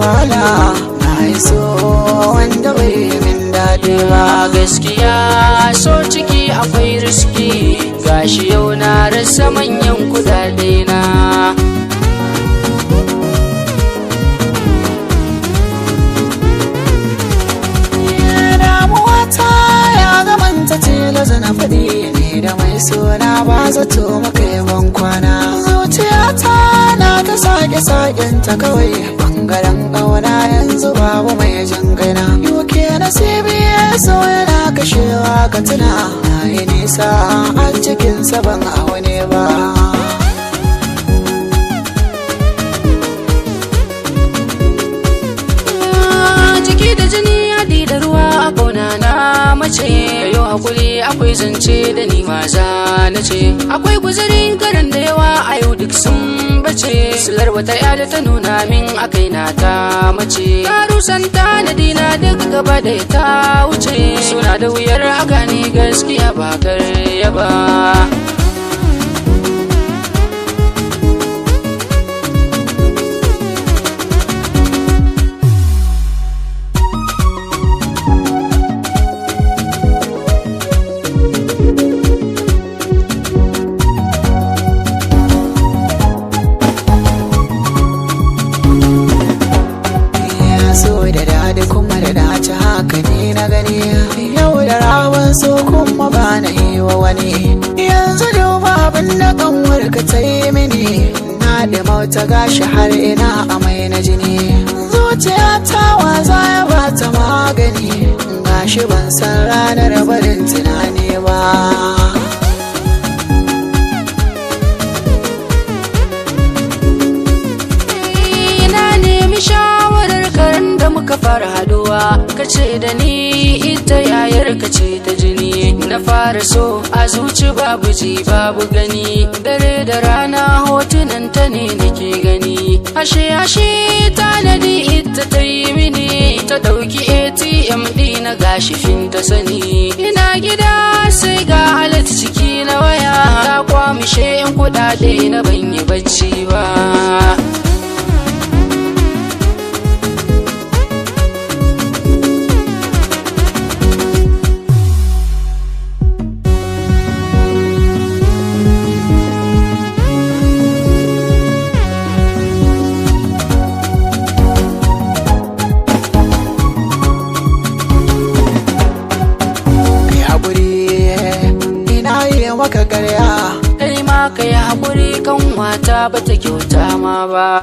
wahala na yi so wanda bai min daɗi ba. Gaskiya so ciki akwai riski, gashi yau na rasa manyan kudade na. Damuwata ya gamanta tilaza na faɗi ne da mai suna ba zato maka yaban kwana. Zuciyata na ta sake-sakenta kawai ɓangaren ƙauna yanzu babu mai jangana. Yuke na CBS yana kashewa ka tuna na yi nisa a cikinsa ban aune ba. Jiki da jini haɗi da ruwa a ƙauna na mace, yau hakuri akwai zance da ni maza na ce. Akwai guzari garin da yawa a yau duk sun bace, silar wata yada ta nuna min akai na ta mace. Karusan tanadi na duk gaba da ta wuce, suna da wuyar a gane gaskiya ba karya ba. Kuma da dace haka ne na gani yau da rawan so kuma ba na yi wa wani. Yanzu duba abin da kanwarka ta yi mini, na da mauta gashi har ina amai na jini. Zuciya ta waza ya ba ta magani, gashi ban san ranar barin tunani ba. Muka fara haduwa kace da ni ita yayar kace ta jini, na fara so a zuci babu ji babu gani, dare da rana hotunan ta ne nake gani. Ashe tanadi ita ta yi mini, ta dauki ATM ɗina gashi fin ta sani. Ina gida sai ga halat ciki na waya, ta kwamishe in kudade na ban yi bacci ba. Maka karya kai ma kai haƙuri kan wata bata kyauta ma ba.